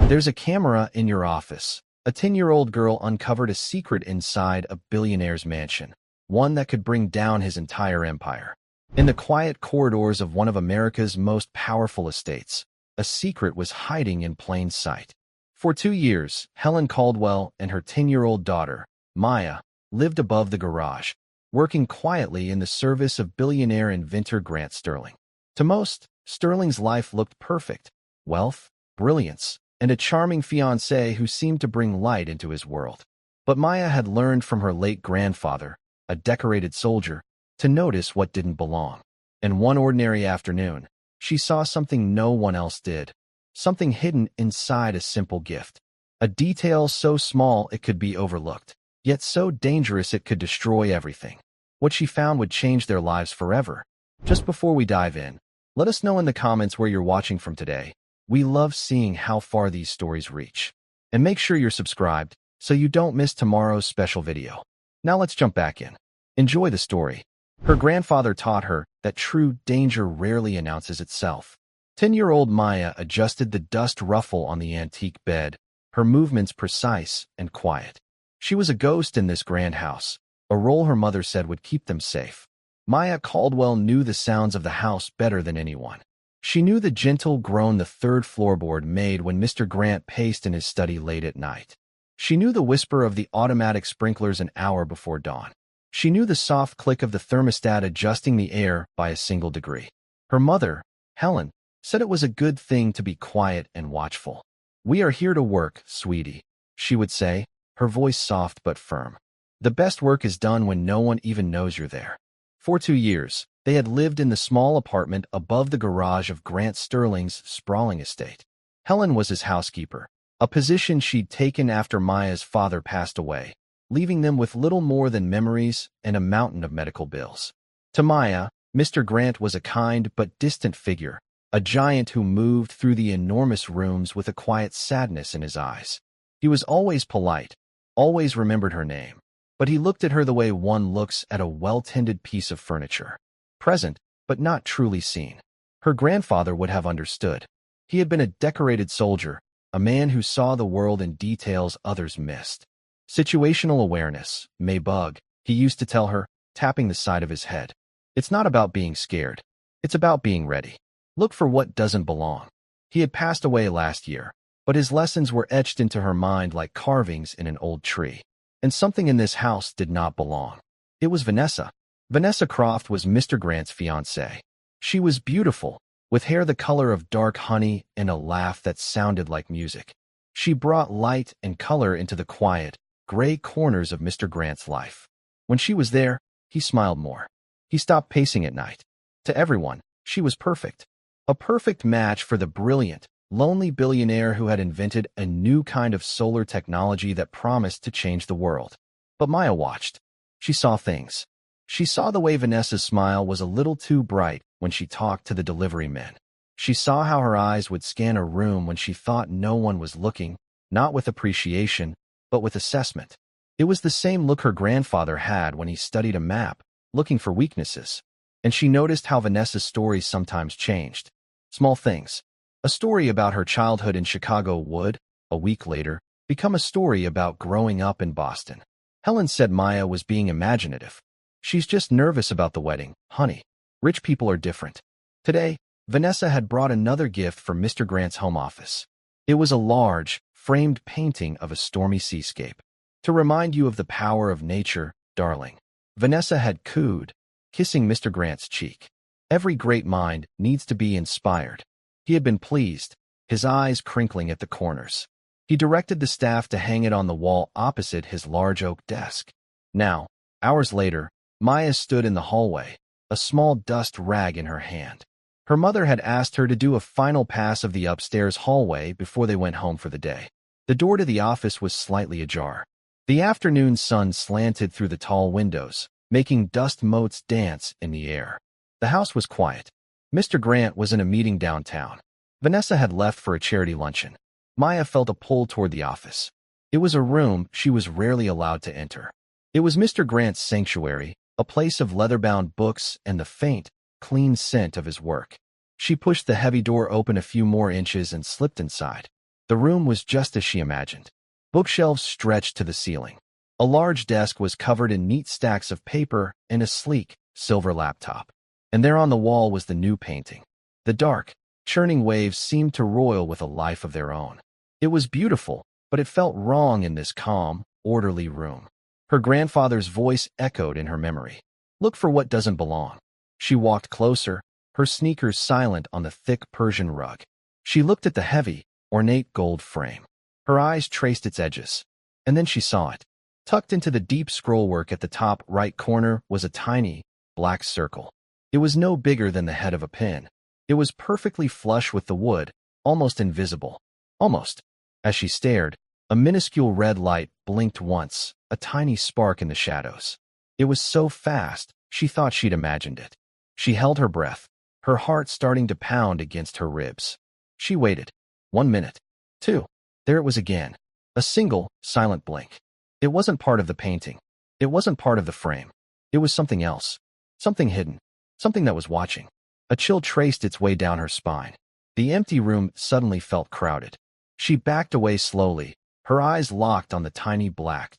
There's a camera in your office. A 10-year-old girl uncovered a secret inside a billionaire's mansion, one that could bring down his entire empire. In the quiet corridors of one of America's most powerful estates, a secret was hiding in plain sight. For 2 years, Helen Caldwell and her 10-year-old daughter, Maya, lived above the garage, working quietly in the service of billionaire inventor Grant Sterling. To most, Sterling's life looked perfect: wealth, brilliance, and a charming fiancée who seemed to bring light into his world. But Maya had learned from her late grandfather, a decorated soldier, to notice what didn't belong. And one ordinary afternoon, she saw something no one else did, something hidden inside a simple gift. A detail so small it could be overlooked, yet so dangerous it could destroy everything. What she found would change their lives forever. Just before we dive in, let us know in the comments where you're watching from today. We love seeing how far these stories reach. And make sure you're subscribed so you don't miss tomorrow's special video. Now let's jump back in. Enjoy the story. Her grandfather taught her that true danger rarely announces itself. 10-year-old Maya adjusted the dust ruffle on the antique bed, her movements precise and quiet. She was a ghost in this grand house, a role her mother said would keep them safe. Maya Caldwell knew the sounds of the house better than anyone. She knew the gentle groan the third floorboard made when Mr. Grant paced in his study late at night. She knew the whisper of the automatic sprinklers an hour before dawn. She knew the soft click of the thermostat adjusting the air by a single degree. Her mother, Helen, said it was a good thing to be quiet and watchful. "We are here to work, sweetie," she would say, her voice soft but firm. "The best work is done when no one even knows you're there." For 2 years, they had lived in the small apartment above the garage of Grant Sterling's sprawling estate. Helen was his housekeeper, a position she'd taken after Maya's father passed away, leaving them with little more than memories and a mountain of medical bills. To Maya, Mr. Grant was a kind but distant figure, a giant who moved through the enormous rooms with a quiet sadness in his eyes. He was always polite, always remembered her name, but he looked at her the way one looks at a well-tended piece of furniture. Present, but not truly seen. Her grandfather would have understood. He had been a decorated soldier, a man who saw the world in details others missed. Situational awareness may bug, he used to tell her, tapping the side of his head. It's not about being scared. It's about being ready. Look for what doesn't belong. He had passed away last year, but his lessons were etched into her mind like carvings in an old tree. And something in this house did not belong. It was Vanessa. Vanessa Croft was Mr. Grant's fiancée. She was beautiful, with hair the color of dark honey and a laugh that sounded like music. She brought light and color into the quiet, gray corners of Mr. Grant's life. When she was there, he smiled more. He stopped pacing at night. To everyone, she was perfect. A perfect match for the brilliant, lonely billionaire who had invented a new kind of solar technology that promised to change the world. But Maya watched. She saw things. She saw the way Vanessa's smile was a little too bright when she talked to the delivery men. She saw how her eyes would scan a room when she thought no one was looking, not with appreciation, but with assessment. It was the same look her grandfather had when he studied a map, looking for weaknesses. And she noticed how Vanessa's stories sometimes changed. Small things. A story about her childhood in Chicago would, a week later, become a story about growing up in Boston. Helen said Maya was being imaginative. "She's just nervous about the wedding, honey. Rich people are different." Today, Vanessa had brought another gift for Mr. Grant's home office. It was a large, framed painting of a stormy seascape. "To remind you of the power of nature, darling," Vanessa had cooed, kissing Mr. Grant's cheek. Every great mind needs to be inspired. He had been pleased, his eyes crinkling at the corners. He directed the staff to hang it on the wall opposite his large oak desk. Now, hours later, Maya stood in the hallway, a small dust rag in her hand. Her mother had asked her to do a final pass of the upstairs hallway before they went home for the day. The door to the office was slightly ajar. The afternoon sun slanted through the tall windows, making dust motes dance in the air. The house was quiet. Mr. Grant was in a meeting downtown. Vanessa had left for a charity luncheon. Maya felt a pull toward the office. It was a room she was rarely allowed to enter. It was Mr. Grant's sanctuary, a place of leather-bound books and the faint, clean scent of his work. She pushed the heavy door open a few more inches and slipped inside. The room was just as she imagined. Bookshelves stretched to the ceiling. A large desk was covered in neat stacks of paper and a sleek, silver laptop. And there on the wall was the new painting. The dark, churning waves seemed to roil with a life of their own. It was beautiful, but it felt wrong in this calm, orderly room. Her grandfather's voice echoed in her memory. Look for what doesn't belong. She walked closer, her sneakers silent on the thick Persian rug. She looked at the heavy, ornate gold frame. Her eyes traced its edges. And then she saw it. Tucked into the deep scrollwork at the top right corner was a tiny, black circle. It was no bigger than the head of a pin. It was perfectly flush with the wood, almost invisible. Almost. As she stared, a minuscule red light blinked once, a tiny spark in the shadows. It was so fast, she thought she'd imagined it. She held her breath, her heart starting to pound against her ribs. She waited. 1 minute. 2. There it was again. A single, silent blink. It wasn't part of the painting. It wasn't part of the frame. It was something else. Something hidden. Something that was watching. A chill traced its way down her spine. The empty room suddenly felt crowded. She backed away slowly, her eyes locked on the tiny black.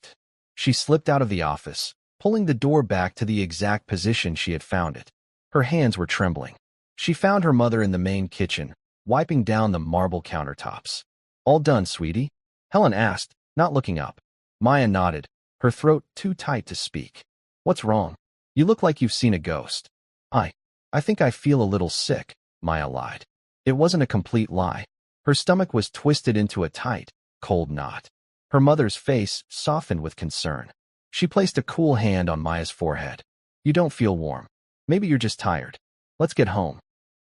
She slipped out of the office, pulling the door back to the exact position she had found it. Her hands were trembling. She found her mother in the main kitchen, wiping down the marble countertops. All done, sweetie? Helen asked, not looking up. Maya nodded, her throat too tight to speak. What's wrong? You look like you've seen a ghost. I think I feel a little sick, Maya lied. It wasn't a complete lie. Her stomach was twisted into a tight, cold knot. Her mother's face softened with concern. She placed a cool hand on Maya's forehead. You don't feel warm. Maybe you're just tired. Let's get home.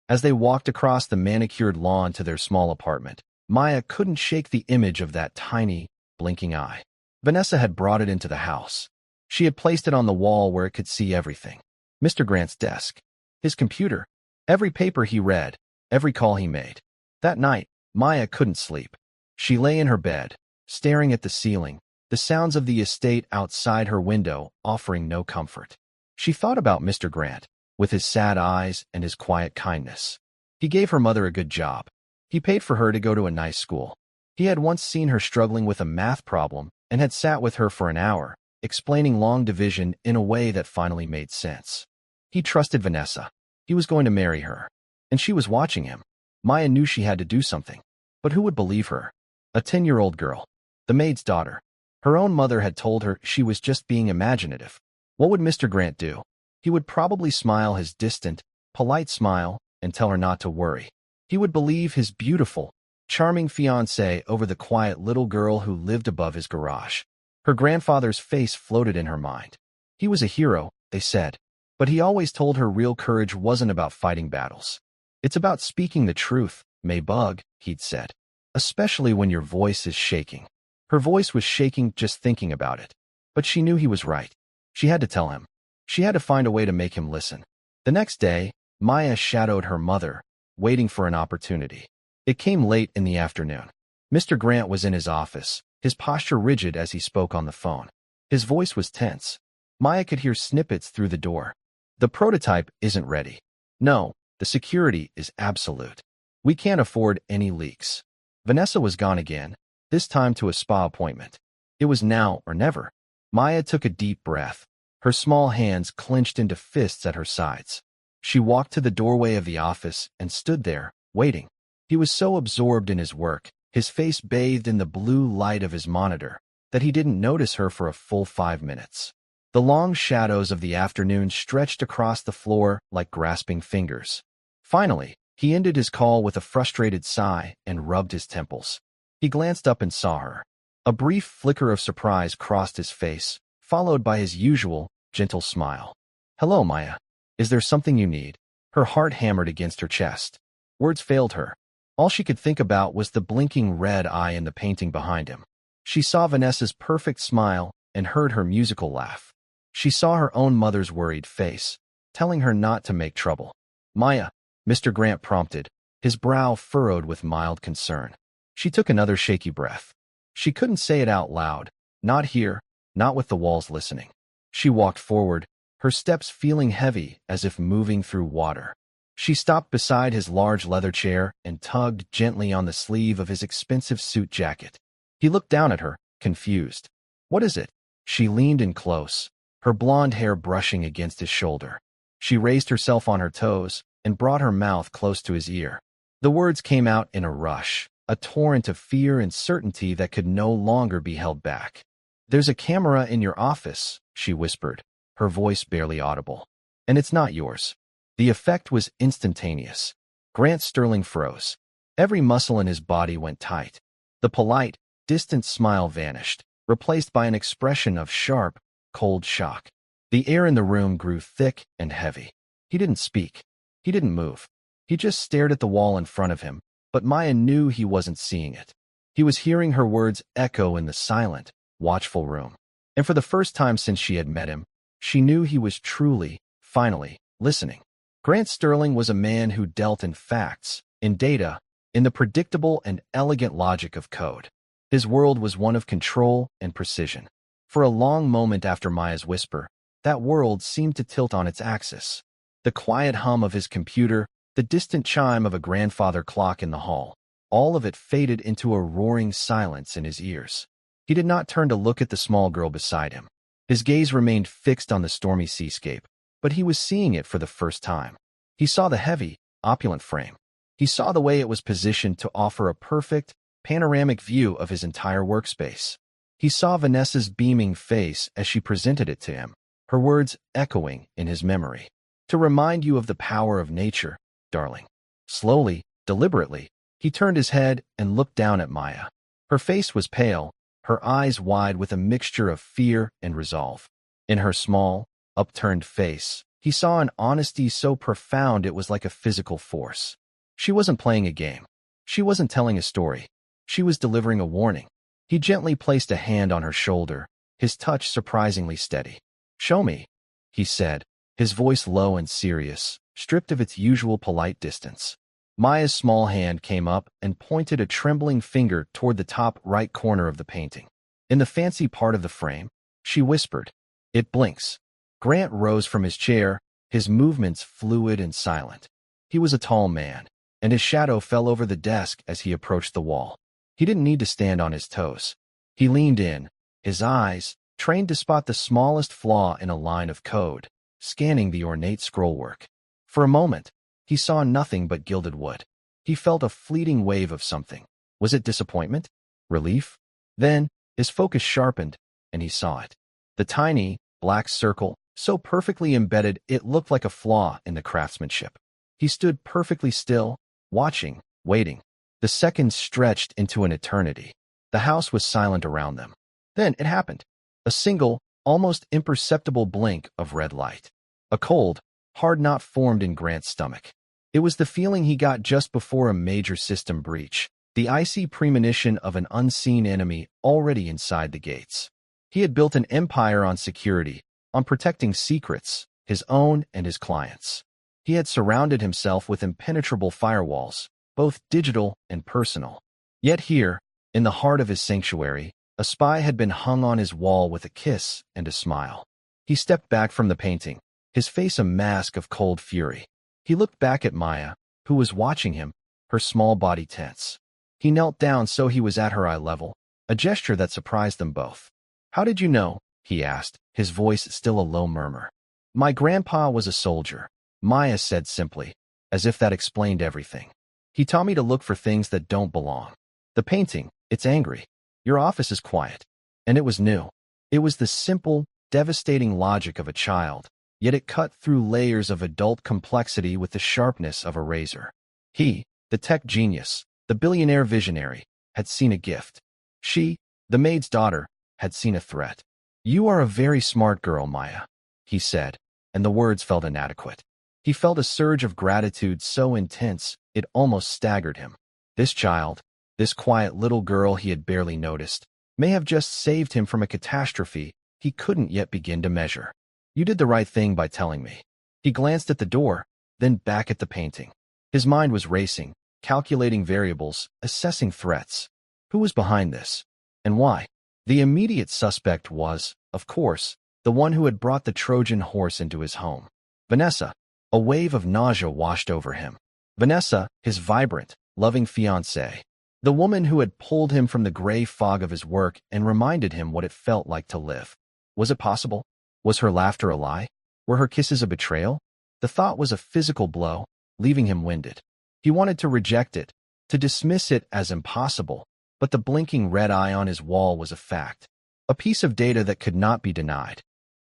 As they walked across the manicured lawn to their small apartment, Maya couldn't shake the image of that tiny, blinking eye. Vanessa had brought it into the house. She had placed it on the wall where it could see everything. Mr. Grant's desk. His computer. Every paper he read. Every call he made. That night, Maya couldn't sleep. She lay in her bed, staring at the ceiling, the sounds of the estate outside her window offering no comfort. She thought about Mr. Grant, with his sad eyes and his quiet kindness. He gave her mother a good job. He paid for her to go to a nice school. He had once seen her struggling with a math problem and had sat with her for an hour, explaining long division in a way that finally made sense. He trusted Vanessa. He was going to marry her. And she was watching him. Maya knew she had to do something. But who would believe her? A 10-year-old girl. The maid's daughter. Her own mother had told her she was just being imaginative. What would Mr. Grant do? He would probably smile his distant, polite smile and tell her not to worry. He would believe his beautiful, charming fiancée over the quiet little girl who lived above his garage. Her grandfather's face floated in her mind. He was a hero, they said. But he always told her real courage wasn't about fighting battles. It's about speaking the truth, Maybug, he'd said. Especially when your voice is shaking. Her voice was shaking just thinking about it. But she knew he was right. She had to tell him. She had to find a way to make him listen. The next day, Maya shadowed her mother, waiting for an opportunity. It came late in the afternoon. Mr. Grant was in his office, his posture rigid as he spoke on the phone. His voice was tense. Maya could hear snippets through the door. The prototype isn't ready. No, the security is absolute. We can't afford any leaks. Vanessa was gone again, this time to a spa appointment. It was now or never. Maya took a deep breath. Her small hands clenched into fists at her sides. She walked to the doorway of the office and stood there, waiting. He was so absorbed in his work, his face bathed in the blue light of his monitor, that he didn't notice her for a full 5 minutes. The long shadows of the afternoon stretched across the floor like grasping fingers. Finally, he ended his call with a frustrated sigh and rubbed his temples. He glanced up and saw her. A brief flicker of surprise crossed his face, followed by his usual, gentle smile. Hello, Maya. Is there something you need? Her heart hammered against her chest. Words failed her. All she could think about was the blinking red eye in the painting behind him. She saw Vanessa's perfect smile and heard her musical laugh. She saw her own mother's worried face, telling her not to make trouble. Maya, Mr. Grant prompted, his brow furrowed with mild concern. She took another shaky breath. She couldn't say it out loud, not here, not with the walls listening. She walked forward, her steps feeling heavy as if moving through water. She stopped beside his large leather chair and tugged gently on the sleeve of his expensive suit jacket. He looked down at her, confused. "What is it?" She leaned in close, her blonde hair brushing against his shoulder. She raised herself on her toes and brought her mouth close to his ear. The words came out in a rush, a torrent of fear and certainty that could no longer be held back. "There's a camera in your office," she whispered, her voice barely audible. "And it's not yours." The effect was instantaneous. Grant Sterling froze. Every muscle in his body went tight. The polite, distant smile vanished, replaced by an expression of sharp, cold shock. The air in the room grew thick and heavy. He didn't speak. He didn't move. He just stared at the wall in front of him, but Maya knew he wasn't seeing it. He was hearing her words echo in the silent, watchful room. And for the first time since she had met him, she knew he was truly, finally, listening. Grant Sterling was a man who dealt in facts, in data, in the predictable and elegant logic of code. His world was one of control and precision. For a long moment after Maya's whisper, that world seemed to tilt on its axis. The quiet hum of his computer, the distant chime of a grandfather clock in the hall, all of it faded into a roaring silence in his ears. He did not turn to look at the small girl beside him. His gaze remained fixed on the stormy seascape, but he was seeing it for the first time. He saw the heavy, opulent frame. He saw the way it was positioned to offer a perfect, panoramic view of his entire workspace. He saw Vanessa's beaming face as she presented it to him, her words echoing in his memory. "To remind you of the power of nature, darling." Slowly, deliberately, he turned his head and looked down at Maya. Her face was pale, her eyes wide with a mixture of fear and resolve. In her small, upturned face, he saw an honesty so profound it was like a physical force. She wasn't playing a game. She wasn't telling a story. She was delivering a warning. He gently placed a hand on her shoulder, his touch surprisingly steady. "Show me," he said, his voice low and serious, stripped of its usual polite distance. Maya's small hand came up and pointed a trembling finger toward the top right corner of the painting. In the fancy part of the frame, she whispered, "It blinks." Grant rose from his chair, his movements fluid and silent. He was a tall man, and his shadow fell over the desk as he approached the wall. He didn't need to stand on his toes. He leaned in, his eyes, trained to spot the smallest flaw in a line of code, scanning the ornate scrollwork. For a moment, he saw nothing but gilded wood. He felt a fleeting wave of something. Was it disappointment? Relief? Then, his focus sharpened, and he saw it. The tiny, black circle, so perfectly embedded it looked like a flaw in the craftsmanship. He stood perfectly still, watching, waiting. The seconds stretched into an eternity. The house was silent around them. Then it happened. A single, almost imperceptible blink of red light. A cold, hard knot formed in Grant's stomach. It was the feeling he got just before a major system breach, the icy premonition of an unseen enemy already inside the gates. He had built an empire on security, on protecting secrets, his own and his clients'. He had surrounded himself with impenetrable firewalls, both digital and personal. Yet here, in the heart of his sanctuary, a spy had been hung on his wall with a kiss and a smile. He stepped back from the painting, his face a mask of cold fury. He looked back at Maya, who was watching him, her small body tense. He knelt down so he was at her eye level, a gesture that surprised them both. "How did you know?" he asked, his voice still a low murmur. "My grandpa was a soldier," Maya said simply, as if that explained everything. "He taught me to look for things that don't belong. The painting, it's angry. Your office is quiet." And it was new. It was the simple, devastating logic of a child, yet it cut through layers of adult complexity with the sharpness of a razor. He, the tech genius, the billionaire visionary, had seen a gift. She, the maid's daughter, had seen a threat. "You are a very smart girl, Maya," he said, and the words felt inadequate. He felt a surge of gratitude so intense it almost staggered him. This child, this quiet little girl he had barely noticed, may have just saved him from a catastrophe he couldn't yet begin to measure. "You did the right thing by telling me." He glanced at the door, then back at the painting. His mind was racing, calculating variables, assessing threats. Who was behind this? And why? The immediate suspect was, of course, the one who had brought the Trojan horse into his home. Vanessa. A wave of nausea washed over him. Vanessa, his vibrant, loving fiancée. The woman who had pulled him from the gray fog of his work and reminded him what it felt like to live. Was it possible? Was her laughter a lie? Were her kisses a betrayal? The thought was a physical blow, leaving him winded. He wanted to reject it, to dismiss it as impossible, but the blinking red eye on his wall was a fact. A piece of data that could not be denied.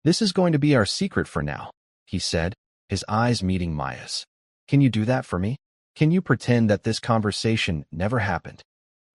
"This is going to be our secret for now," he said, his eyes meeting Maya's. "Can you do that for me? Can you pretend that this conversation never happened?"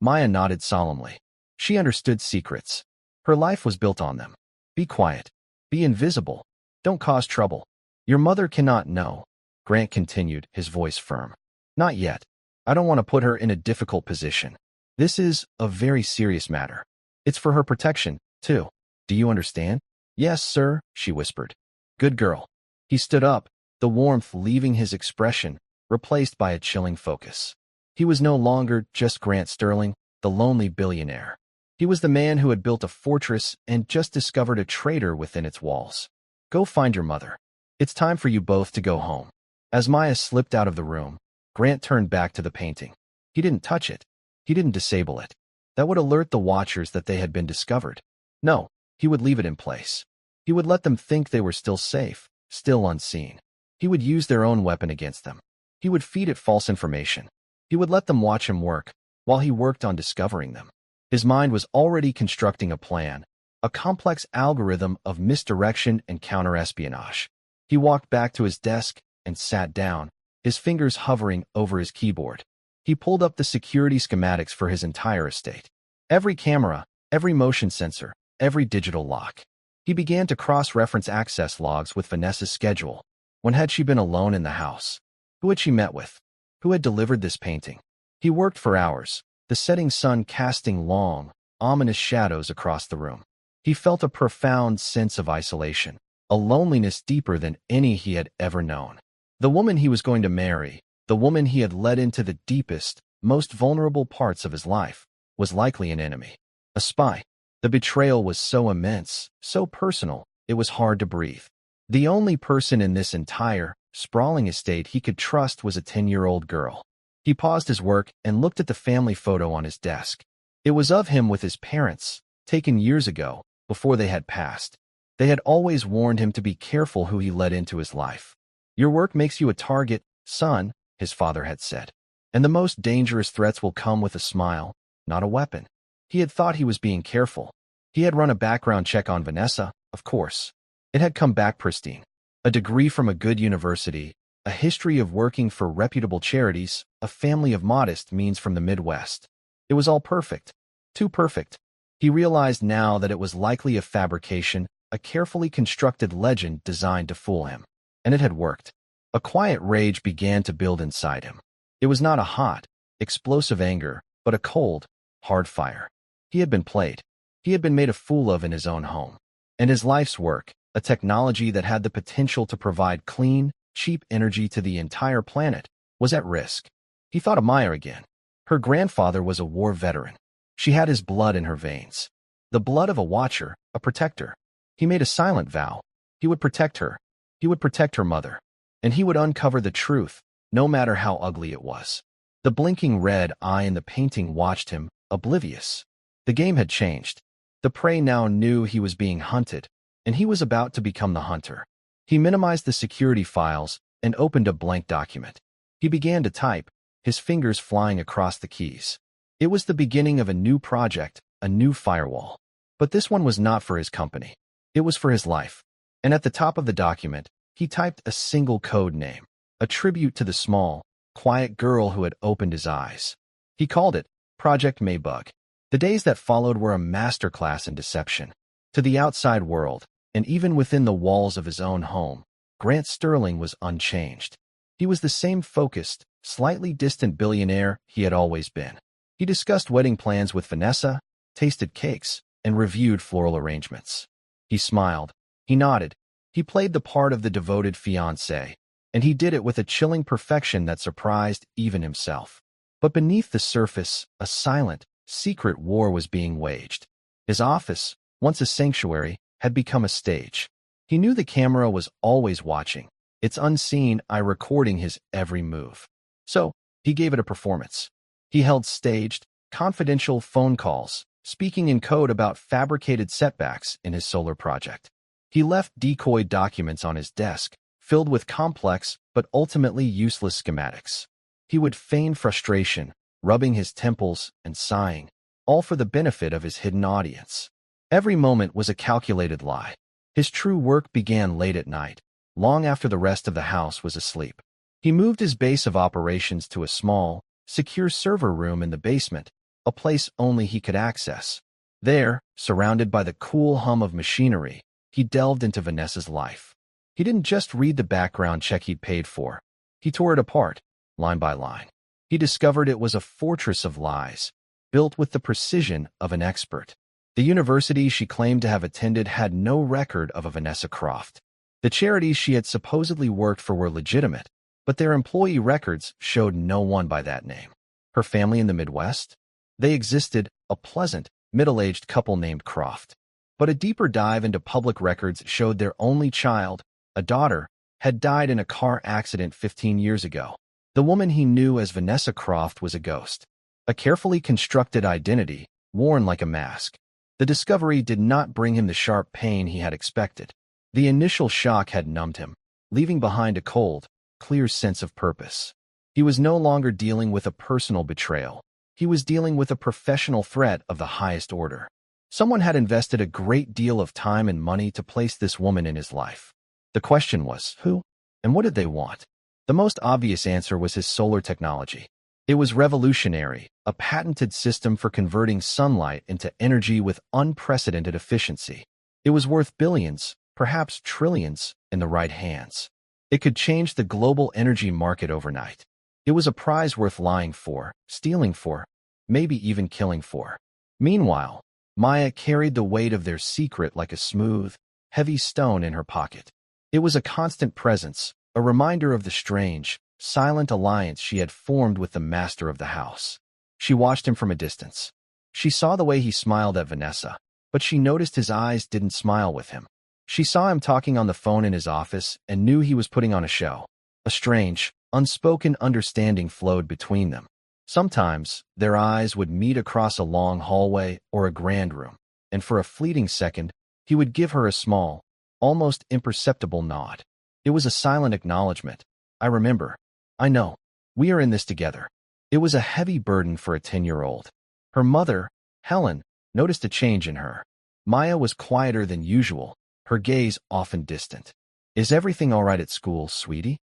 Maya nodded solemnly. She understood secrets. Her life was built on them. Be quiet. Be invisible. Don't cause trouble. Your mother cannot know, Grant continued, his voice firm. Not yet. I don't want to put her in a difficult position. This is a very serious matter. It's for her protection, too. Do you understand? Yes, sir, she whispered. Good girl. He stood up, the warmth leaving his expression, replaced by a chilling focus. He was no longer just Grant Sterling, the lonely billionaire. He was the man who had built a fortress and just discovered a traitor within its walls. Go find your mother. It's time for you both to go home. As Maya slipped out of the room, Grant turned back to the painting. He didn't touch it. He didn't disable it. That would alert the watchers that they had been discovered. No, he would leave it in place. He would let them think they were still safe, still unseen. He would use their own weapon against them. He would feed it false information. He would let them watch him work, while he worked on discovering them. His mind was already constructing a plan, a complex algorithm of misdirection and counter-espionage. He walked back to his desk and sat down, his fingers hovering over his keyboard. He pulled up the security schematics for his entire estate. Every camera, every motion sensor, every digital lock. He began to cross-reference access logs with Vanessa's schedule. When had she been alone in the house? Who had she met with? Who had delivered this painting? He worked for hours, the setting sun casting long, ominous shadows across the room. He felt a profound sense of isolation, a loneliness deeper than any he had ever known. The woman he was going to marry, the woman he had led into the deepest, most vulnerable parts of his life, was likely an enemy, a spy. The betrayal was so immense, so personal, it was hard to breathe. The only person in this entire, sprawling estate he could trust was a 10-year-old girl. He paused his work and looked at the family photo on his desk. It was of him with his parents, taken years ago, before they had passed. They had always warned him to be careful who he let into his life. Your work makes you a target, son, his father had said. And the most dangerous threats will come with a smile, not a weapon. He had thought he was being careful. He had run a background check on Vanessa, of course. It had come back pristine. A degree from a good university, a history of working for reputable charities, a family of modest means from the Midwest. It was all perfect. Too perfect. He realized now that it was likely a fabrication, a carefully constructed legend designed to fool him. And it had worked. A quiet rage began to build inside him. It was not a hot, explosive anger, but a cold, hard fire. He had been played. He had been made a fool of in his own home. And his life's work, a technology that had the potential to provide clean, cheap energy to the entire planet, was at risk. He thought of Maya again. Her grandfather was a war veteran. She had his blood in her veins. The blood of a watcher, a protector. He made a silent vow. He would protect her. He would protect her mother. And he would uncover the truth, no matter how ugly it was. The blinking red eye in the painting watched him, oblivious. The game had changed. The prey now knew he was being hunted, and he was about to become the hunter. He minimized the security files and opened a blank document. He began to type, his fingers flying across the keys. It was the beginning of a new project, a new firewall. But this one was not for his company. It was for his life. And at the top of the document, he typed a single code name, a tribute to the small, quiet girl who had opened his eyes. He called it Project Maybug. The days that followed were a masterclass in deception. To the outside world, and even within the walls of his own home, Grant Sterling was unchanged. He was the same focused, slightly distant billionaire he had always been. He discussed wedding plans with Vanessa, tasted cakes, and reviewed floral arrangements. He smiled. He nodded. He played the part of the devoted fiancé, and he did it with a chilling perfection that surprised even himself. But beneath the surface, a silent, secret war was being waged. His office, once a sanctuary, had become a stage. He knew the camera was always watching, It's unseen, I recording his every move. So, he gave it a performance. He held staged, confidential phone calls, speaking in code about fabricated setbacks in his solar project. He left decoy documents on his desk, filled with complex but ultimately useless schematics. He would feign frustration, rubbing his temples and sighing, all for the benefit of his hidden audience. Every moment was a calculated lie. His true work began late at night, long after the rest of the house was asleep. He moved his base of operations to a small, secure server room in the basement, a place only he could access. There, surrounded by the cool hum of machinery, he delved into Vanessa's life. He didn't just read the background check he'd paid for. He tore it apart, line by line. He discovered it was a fortress of lies, built with the precision of an expert. The university she claimed to have attended had no record of a Vanessa Croft. The charities she had supposedly worked for were legitimate, but their employee records showed no one by that name. Her family in the Midwest? They existed, a pleasant, middle-aged couple named Croft. But a deeper dive into public records showed their only child, a daughter, had died in a car accident 15 years ago. The woman he knew as Vanessa Croft was a ghost, a carefully constructed identity, worn like a mask. The discovery did not bring him the sharp pain he had expected. The initial shock had numbed him, leaving behind a cold, clear sense of purpose. He was no longer dealing with a personal betrayal. He was dealing with a professional threat of the highest order. Someone had invested a great deal of time and money to place this woman in his life. The question was, who? And what did they want? The most obvious answer was his solar technology. It was revolutionary, a patented system for converting sunlight into energy with unprecedented efficiency. It was worth billions, perhaps trillions, in the right hands. It could change the global energy market overnight. It was a prize worth lying for, stealing for, maybe even killing for. Meanwhile, Maya carried the weight of their secret like a smooth, heavy stone in her pocket. It was a constant presence, a reminder of the strange, silent alliance she had formed with the master of the house. She watched him from a distance. She saw the way he smiled at Vanessa, but she noticed his eyes didn't smile with him. She saw him talking on the phone in his office and knew he was putting on a show. A strange, unspoken understanding flowed between them. Sometimes, their eyes would meet across a long hallway or a grand room, and for a fleeting second, he would give her a small, almost imperceptible nod. It was a silent acknowledgement. I remember. I know. We are in this together. It was a heavy burden for a 10-year-old. Her mother, Helen, noticed a change in her. Maya was quieter than usual, her gaze often distant. Is everything all right at school, sweetie?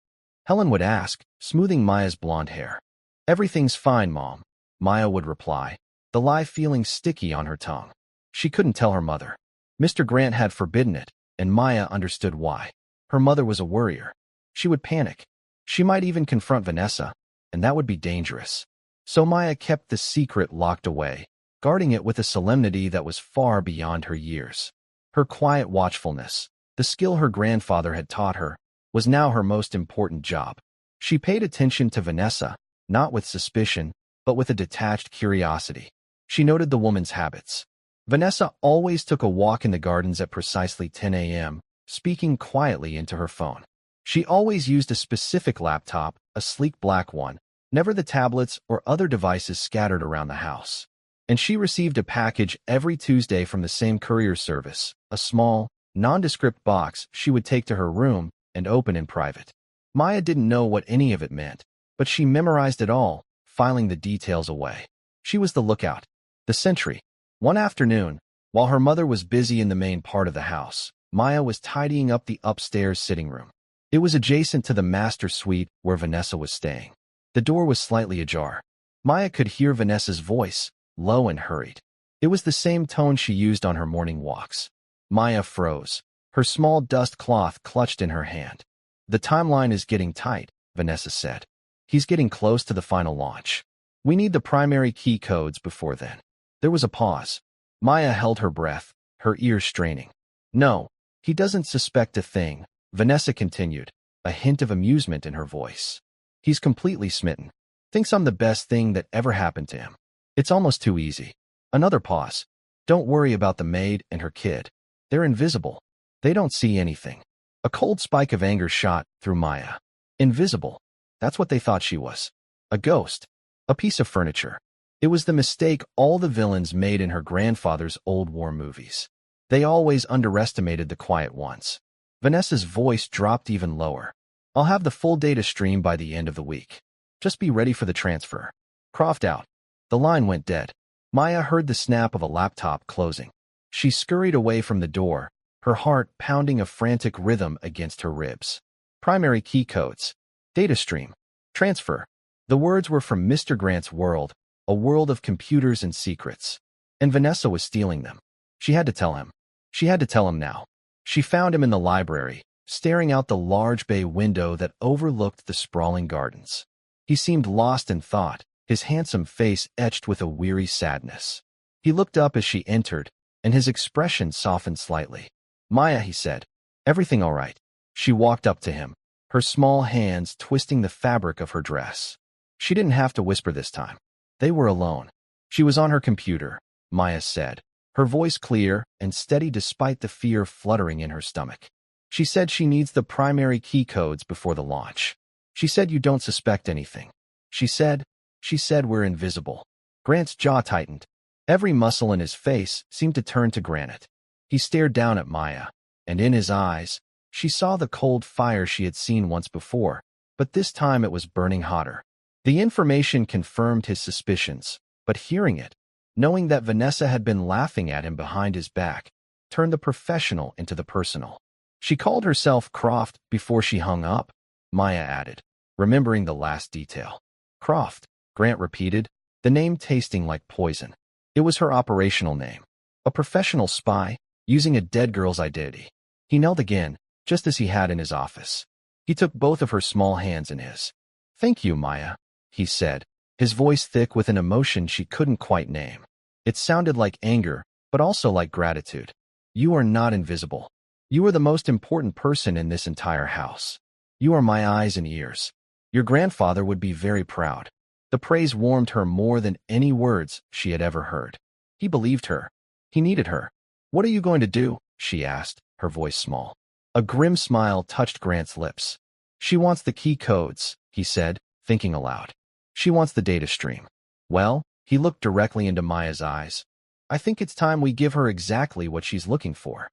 Helen would ask, smoothing Maya's blonde hair. Everything's fine, Mom, Maya would reply, the lie feeling sticky on her tongue. She couldn't tell her mother. Mr. Grant had forbidden it, and Maya understood why. Her mother was a worrier. She would panic. She might even confront Vanessa, and that would be dangerous. So Maya kept the secret locked away, guarding it with a solemnity that was far beyond her years. Her quiet watchfulness, the skill her grandfather had taught her, was now her most important job. She paid attention to Vanessa, not with suspicion, but with a detached curiosity. She noted the woman's habits. Vanessa always took a walk in the gardens at precisely 10 a.m., speaking quietly into her phone. She always used a specific laptop, a sleek black one, never the tablets or other devices scattered around the house. And she received a package every Tuesday from the same courier service, a small, nondescript box she would take to her room and open in private. Maya didn't know what any of it meant, but she memorized it all, filing the details away. She was the lookout, the sentry. One afternoon, while her mother was busy in the main part of the house, Maya was tidying up the upstairs sitting room. It was adjacent to the master suite where Vanessa was staying. The door was slightly ajar. Maya could hear Vanessa's voice, low and hurried. It was the same tone she used on her morning walks. Maya froze, her small dust cloth clutched in her hand. The timeline is getting tight, Vanessa said. He's getting close to the final launch. We need the primary key codes before then. There was a pause. Maya held her breath, her ears straining. No, he doesn't suspect a thing, Vanessa continued, a hint of amusement in her voice. He's completely smitten. Thinks I'm the best thing that ever happened to him. It's almost too easy. Another pause. Don't worry about the maid and her kid. They're invisible. They don't see anything. A cold spike of anger shot through Maya. Invisible. That's what they thought she was. A ghost. A piece of furniture. It was the mistake all the villains made in her grandfather's old war movies. They always underestimated the quiet ones. Vanessa's voice dropped even lower. I'll have the full data stream by the end of the week. Just be ready for the transfer. Croft out. The line went dead. Maya heard the snap of a laptop closing. She scurried away from the door, her heart pounding a frantic rhythm against her ribs. Primary key codes. Data stream. Transfer. The words were from Mr. Grant's world, a world of computers and secrets. And Vanessa was stealing them. She had to tell him. She had to tell him now. She found him in the library, staring out the large bay window that overlooked the sprawling gardens. He seemed lost in thought, his handsome face etched with a weary sadness. He looked up as she entered, and his expression softened slightly. Maya, he said. Everything all right? She walked up to him, her small hands twisting the fabric of her dress. She didn't have to whisper this time. They were alone. She was on her computer, Maya said, her voice clear and steady despite the fear fluttering in her stomach. She said she needs the primary key codes before the launch. She said you don't suspect anything. She said we're invisible. Grant's jaw tightened. Every muscle in his face seemed to turn to granite. He stared down at Maya, and in his eyes, she saw the cold fire she had seen once before, but this time it was burning hotter. The information confirmed his suspicions, but hearing it, knowing that Vanessa had been laughing at him behind his back, turned the professional into the personal. She called herself Croft before she hung up, Maya added, remembering the last detail. Croft, Grant repeated, the name tasting like poison. It was her operational name. A professional spy, using a dead girl's identity. He knelt again, just as he had in his office. He took both of her small hands in his. Thank you, Maya, he said, his voice thick with an emotion she couldn't quite name. It sounded like anger, but also like gratitude. You are not invisible. You are the most important person in this entire house. You are my eyes and ears. Your grandfather would be very proud. The praise warmed her more than any words she had ever heard. He believed her. He needed her. What are you going to do? She asked, her voice small. A grim smile touched Grant's lips. She wants the key codes, he said, thinking aloud. She wants the data stream. Well, he looked directly into Maya's eyes. I think it's time we give her exactly what she's looking for.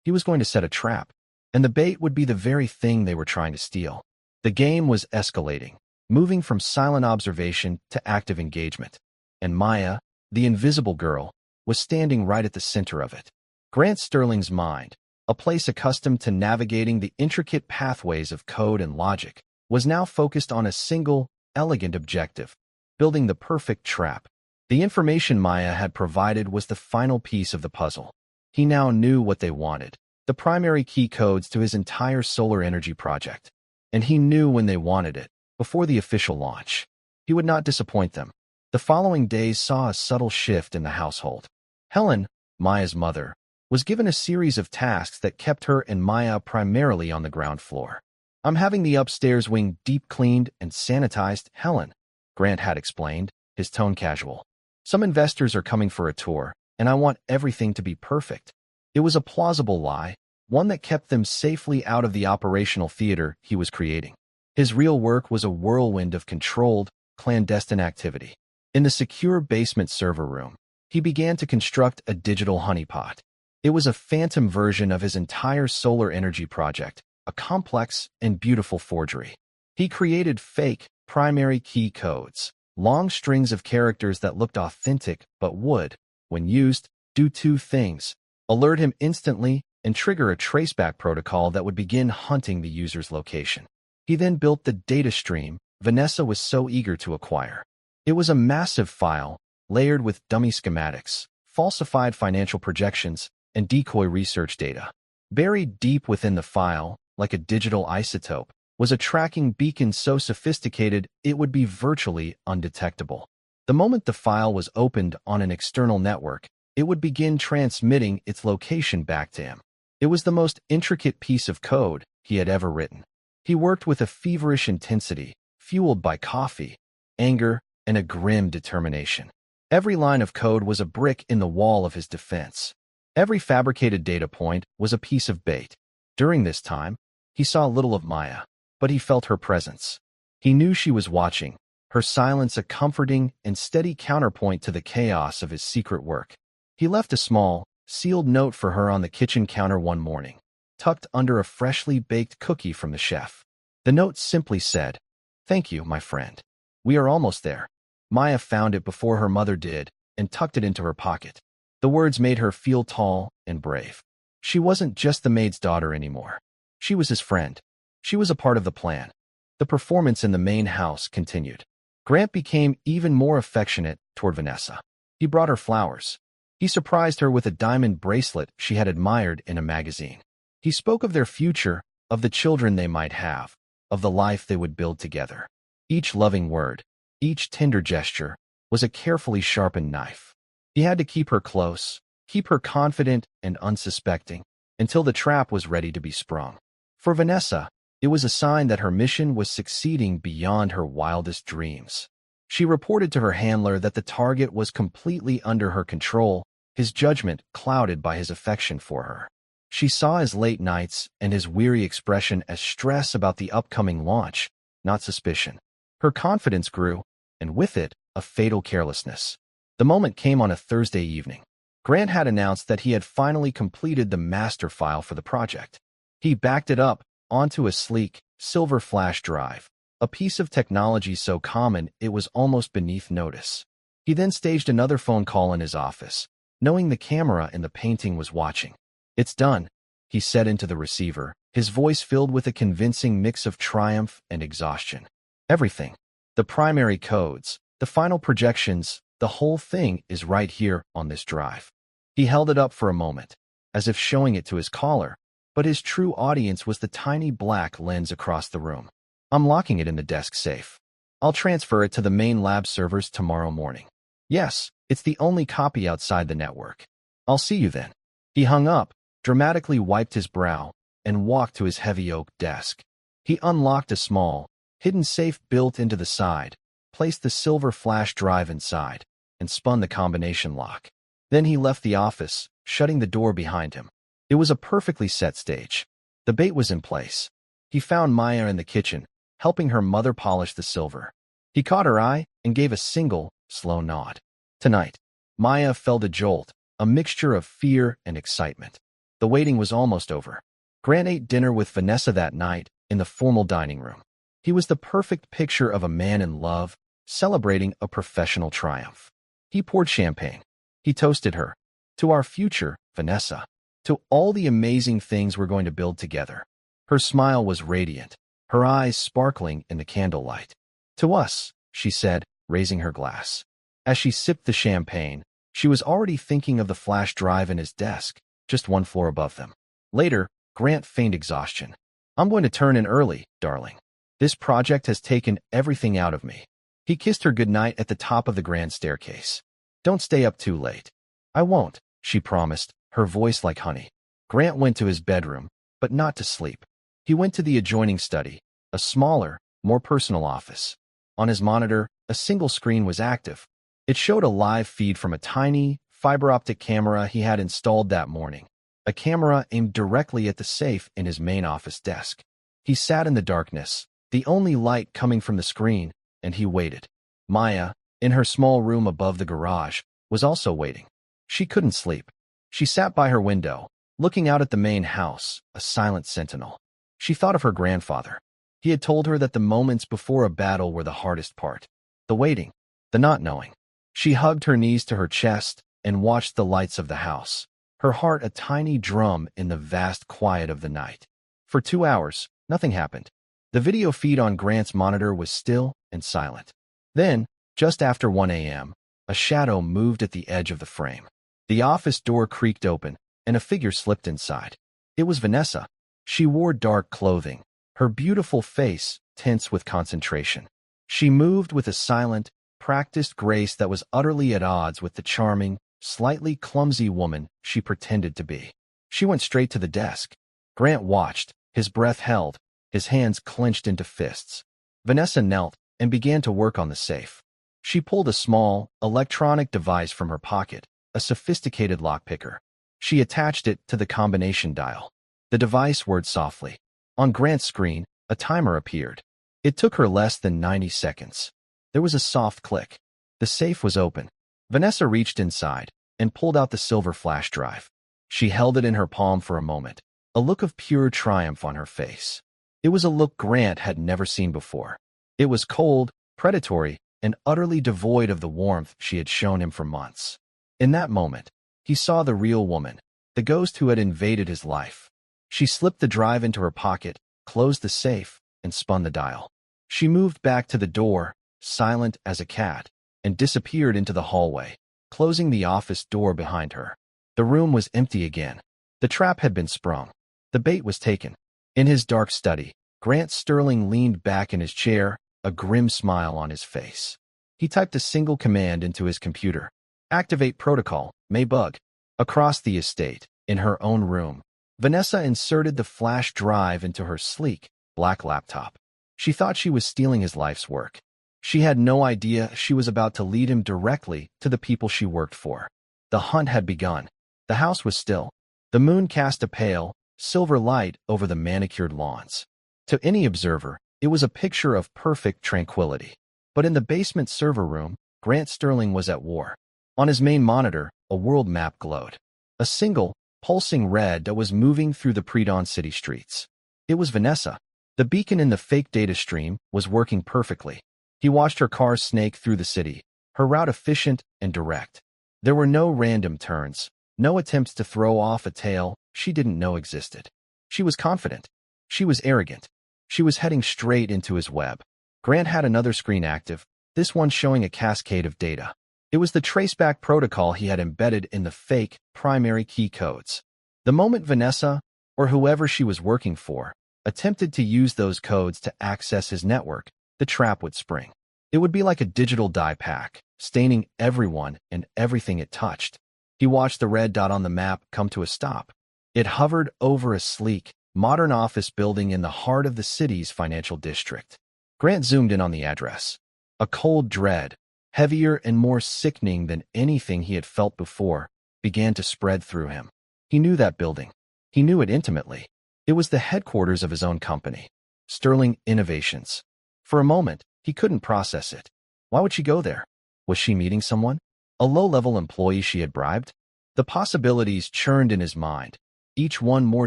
He was going to set a trap, and the bait would be the very thing they were trying to steal. The game was escalating, moving from silent observation to active engagement. And Maya, the invisible girl, was standing right at the center of it. Grant Sterling's mind, a place accustomed to navigating the intricate pathways of code and logic, was now focused on a single, elegant objective, building the perfect trap. The information Maya had provided was the final piece of the puzzle. He now knew what they wanted, the primary key codes to his entire solar energy project. And he knew when they wanted it, before the official launch. He would not disappoint them. The following days saw a subtle shift in the household. Helen, Maya's mother, was given a series of tasks that kept her and Maya primarily on the ground floor. I'm having the upstairs wing deep cleaned and sanitized, Helen, Grant had explained, his tone casual. Some investors are coming for a tour, and I want everything to be perfect. It was a plausible lie, one that kept them safely out of the operational theater he was creating. His real work was a whirlwind of controlled, clandestine activity. In the secure basement server room, he began to construct a digital honeypot. It was a phantom version of his entire solar energy project, a complex and beautiful forgery. He created fake, primary key codes, long strings of characters that looked authentic but would, when used, do two things: alert him instantly and trigger a traceback protocol that would begin hunting the user's location. He then built the data stream Vanessa was so eager to acquire. It was a massive file, layered with dummy schematics, falsified financial projections, and decoy research data. Buried deep within the file, like a digital isotope, was a tracking beacon so sophisticated it would be virtually undetectable. The moment the file was opened on an external network, it would begin transmitting its location back to him. It was the most intricate piece of code he had ever written. He worked with a feverish intensity, fueled by coffee, anger, and a grim determination. Every line of code was a brick in the wall of his defense. Every fabricated data point was a piece of bait. During this time, He saw little of Maya, but he felt her presence. He knew she was watching, her silence a comforting and steady counterpoint to the chaos of his secret work. He left a small, sealed note for her on the kitchen counter one morning, tucked under a freshly baked cookie from the chef. The note simply said, "Thank you, my friend. We are almost there." Maya found it before her mother did and tucked it into her pocket. The words made her feel tall and brave. She wasn't just the maid's daughter anymore. She was his friend. She was a part of the plan. The performance in the main house continued. Grant became even more affectionate toward Vanessa. He brought her flowers. He surprised her with a diamond bracelet she had admired in a magazine. He spoke of their future, of the children they might have, of the life they would build together. Each loving word, each tender gesture, was a carefully sharpened knife. He had to keep her close, keep her confident and unsuspecting, until the trap was ready to be sprung. For Vanessa, it was a sign that her mission was succeeding beyond her wildest dreams. She reported to her handler that the target was completely under her control, his judgment clouded by his affection for her. She saw his late nights and his weary expression as stress about the upcoming launch, not suspicion. Her confidence grew, and with it, a fatal carelessness. The moment came on a Thursday evening. Grant had announced that he had finally completed the master file for the project. He backed it up onto a sleek, silver flash drive, a piece of technology so common it was almost beneath notice. He then staged another phone call in his office, knowing the camera in the painting was watching. "It's done," he said into the receiver, his voice filled with a convincing mix of triumph and exhaustion. "Everything. The primary codes, the final projections, the whole thing is right here on this drive." He held it up for a moment, as if showing it to his caller, but his true audience was the tiny black lens across the room. "I'm locking it in the desk safe. I'll transfer it to the main lab servers tomorrow morning. Yes, it's the only copy outside the network. I'll see you then." He hung up, dramatically wiped his brow, and walked to his heavy oak desk. He unlocked a small, hidden safe built into the side, placed the silver flash drive inside, and spun the combination lock. Then he left the office, shutting the door behind him. It was a perfectly set stage. The bait was in place. He found Maya in the kitchen, helping her mother polish the silver. He caught her eye and gave a single, slow nod. Tonight. Maya felt a jolt, a mixture of fear and excitement. The waiting was almost over. Grant ate dinner with Vanessa that night in the formal dining room. He was the perfect picture of a man in love, celebrating a professional triumph. He poured champagne. He toasted her. "To our future, Vanessa. To all the amazing things we're going to build together." Her smile was radiant, her eyes sparkling in the candlelight. "To us," she said, raising her glass. As she sipped the champagne, she was already thinking of the flash drive in his desk, just one floor above them. Later, Grant feigned exhaustion. "I'm going to turn in early, darling. This project has taken everything out of me." He kissed her goodnight at the top of the grand staircase. "Don't stay up too late." "I won't," she promised, her voice like honey. Grant went to his bedroom, but not to sleep. He went to the adjoining study, a smaller, more personal office. On his monitor, a single screen was active. It showed a live feed from a tiny, fiber-optic camera he had installed that morning, a camera aimed directly at the safe in his main office desk. He sat in the darkness, the only light coming from the screen, and he waited. Maya, in her small room above the garage, was also waiting. She couldn't sleep. She sat by her window, looking out at the main house, a silent sentinel. She thought of her grandfather. He had told her that the moments before a battle were the hardest part. The waiting, the not knowing. She hugged her knees to her chest and watched the lights of the house, her heart a tiny drum in the vast quiet of the night. For 2 hours, nothing happened. The video feed on Grant's monitor was still and silent. Then, just after 1 a.m., a shadow moved at the edge of the frame. The office door creaked open, and a figure slipped inside. It was Vanessa. She wore dark clothing, her beautiful face tense with concentration. She moved with a silent, practiced grace that was utterly at odds with the charming, slightly clumsy woman she pretended to be. She went straight to the desk. Grant watched, his breath held, his hands clenched into fists. Vanessa knelt and began to work on the safe. She pulled a small, electronic device from her pocket, a sophisticated lockpicker. She attached it to the combination dial. The device whirred softly. On Grant's screen, a timer appeared. It took her less than 90 seconds. There was a soft click. The safe was open. Vanessa reached inside and pulled out the silver flash drive. She held it in her palm for a moment, a look of pure triumph on her face. It was a look Grant had never seen before. It was cold, predatory, and utterly devoid of the warmth she had shown him for months. In that moment, he saw the real woman, the ghost who had invaded his life. She slipped the drive into her pocket, closed the safe, and spun the dial. She moved back to the door, silent as a cat, and disappeared into the hallway, closing the office door behind her. The room was empty again. The trap had been sprung. The bait was taken. In his dark study, Grant Sterling leaned back in his chair, a grim smile on his face. He typed a single command into his computer. Activate protocol, Maybug. Across the estate, in her own room, Vanessa inserted the flash drive into her sleek, black laptop. She thought she was stealing his life's work. She had no idea she was about to lead him directly to the people she worked for. The hunt had begun. The house was still. The moon cast a pale, silver light over the manicured lawns. To any observer, it was a picture of perfect tranquility. But in the basement server room, Grant Sterling was at war. On his main monitor, a world map glowed. A single, pulsing red that was moving through the pre-dawn city streets. It was Vanessa. The beacon in the fake data stream was working perfectly. He watched her car snake through the city, her route efficient and direct. There were no random turns, no attempts to throw off a tail she didn't know existed. She was confident. She was arrogant. She was heading straight into his web. Grant had another screen active, this one showing a cascade of data. It was the traceback protocol he had embedded in the fake primary key codes. The moment Vanessa, or whoever she was working for, attempted to use those codes to access his network, the trap would spring. It would be like a digital dye pack, staining everyone and everything it touched. He watched the red dot on the map come to a stop. It hovered over a sleek, modern office building in the heart of the city's financial district. Grant zoomed in on the address. A cold dread, heavier and more sickening than anything he had felt before, began to spread through him. He knew that building. He knew it intimately. It was the headquarters of his own company, Sterling Innovations. For a moment, he couldn't process it. Why would she go there? Was she meeting someone? A low-level employee she had bribed? The possibilities churned in his mind, each one more